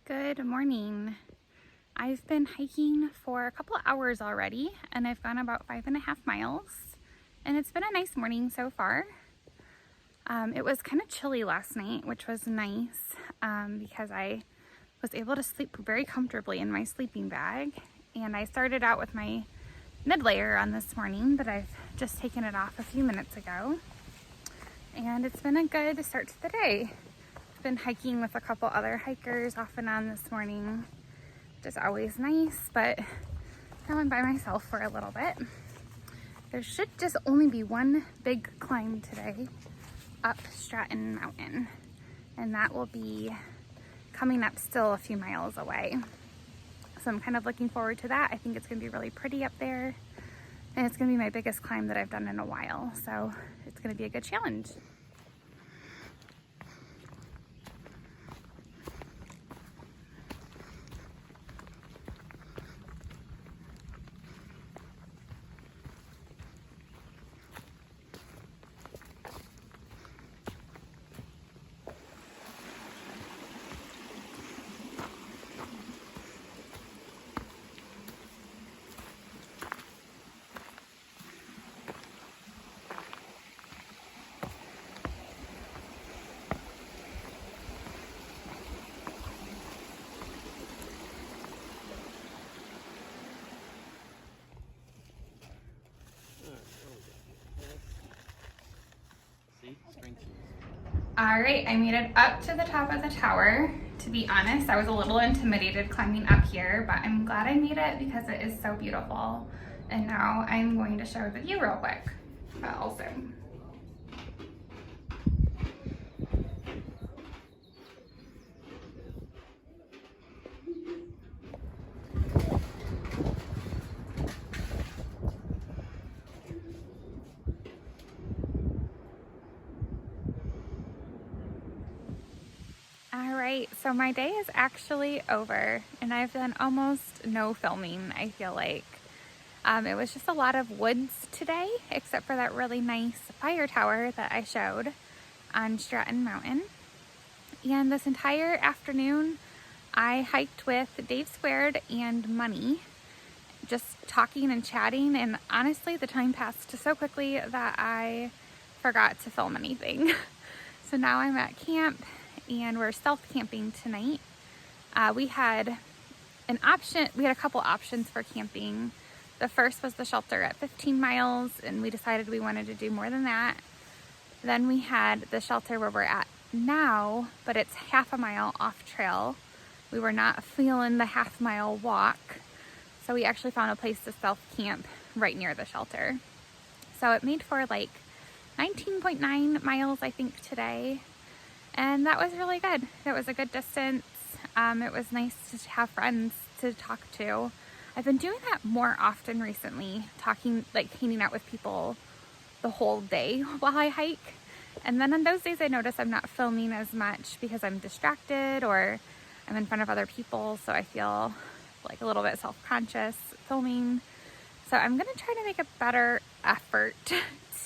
Good morning. I've been hiking for a couple of hours already, and I've gone about 5.5 miles, and it's been a nice morning so far. It was kind of chilly last night, which was nice because I was able to sleep very comfortably in my sleeping bag, and I started out with my mid layer on this morning, but I've just taken it off a few minutes ago, and it's been a good start to the day. Been hiking with a couple other hikers off and on this morning, which is always nice, but now I'm by myself for a little bit. There should just only be one big climb today up Stratton Mountain, and that will be coming up still a few miles away. So I'm kind of looking forward to that. I think it's gonna be really pretty up there, and it's gonna be my biggest climb that I've done in a while, so it's gonna be a good challenge. All right, I made it up to the top of the tower. To be honest, I was a little intimidated climbing up here, but I'm glad I made it because it is so beautiful. And now I'm going to show the view real quick, but also. Alright, so my day is actually over, and I've done almost no filming, I feel like. It was just a lot of woods today, except for that really nice fire tower that I showed on Stratton Mountain. And this entire afternoon, I hiked with Dave Squared and Money, just talking and chatting, and honestly, the time passed so quickly that I forgot to film anything. So now I'm at camp, and we're stealth camping tonight. We had a couple options for camping. The first was the shelter at 15 miles, and we decided we wanted to do more than that. Then we had the shelter where we're at now, but it's half a mile off trail. We were not feeling the half-mile walk, so we actually found a place to stealth camp right near the shelter. So it made for like 19.9 miles, I think, today. And that was really good. It was a good distance. It was nice to have friends to talk to. I've been doing that more often recently, hanging out with people the whole day while I hike. And then on those days I notice I'm not filming as much because I'm distracted or I'm in front of other people, so I feel like a little bit self-conscious filming. So I'm gonna try to make a better effort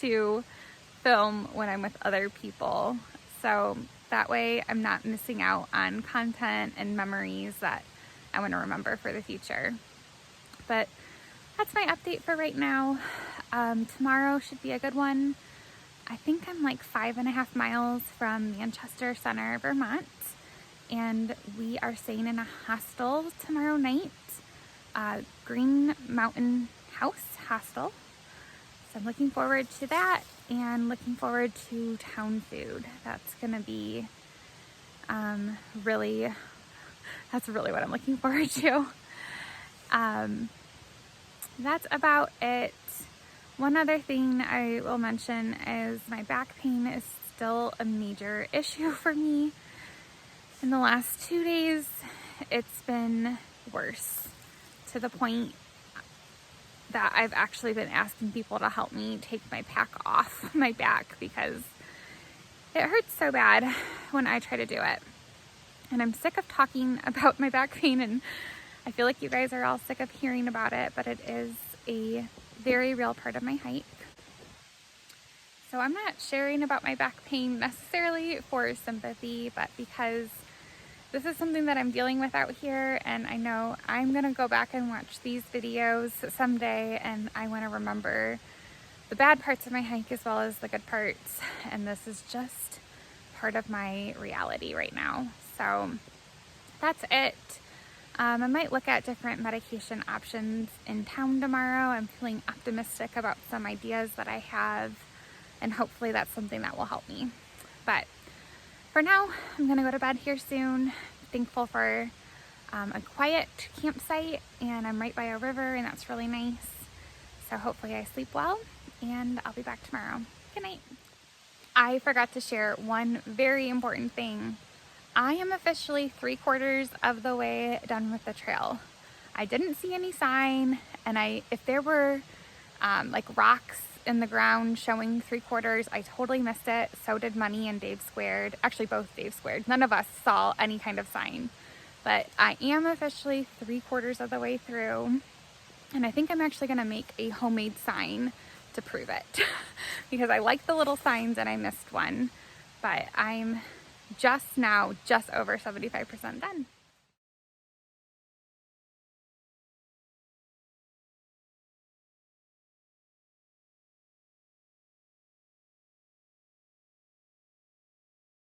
to film when I'm with other people. So that way I'm not missing out on content and memories that I want to remember for the future. But that's my update for right now. Tomorrow should be a good one. I think I'm like 5.5 miles from Manchester Center, Vermont, and we are staying in a hostel tomorrow night, Green Mountain House Hostel. So I'm looking forward to that, and looking forward to town food. That's gonna be that's really what I'm looking forward to. That's about it. One other thing I will mention is my back pain is still a major issue for me. In the last 2 days, it's been worse, to the point that I've actually been asking people to help me take my pack off my back because it hurts so bad when I try to do it. And I'm sick of talking about my back pain, and I feel like you guys are all sick of hearing about it, but it is a very real part of my hike. So I'm not sharing about my back pain necessarily for sympathy, but because this is something that I'm dealing with out here, and I know I'm gonna go back and watch these videos someday, and I want to remember the bad parts of my hike as well as the good parts, and this is just part of my reality right now. So that's it. I might look at different medication options in town tomorrow. I'm feeling optimistic about some ideas that I have, and hopefully that's something that will help me. But for now, I'm gonna go to bed here soon. Thankful for a quiet campsite, and I'm right by a river, and that's really nice. So hopefully I sleep well, and I'll be back tomorrow. Good night. I forgot to share one very important thing. I am officially 3/4 of the way done with the trail. I didn't see any sign, and if there were like rocks in the ground showing 3/4, I totally missed it. So did Money and Dave Squared. Actually, both Dave Squared. None of us saw any kind of sign. But I am officially 3/4 of the way through. And I think I'm actually going to make a homemade sign to prove it. Because I like the little signs and I missed one. But I'm just over 75% done.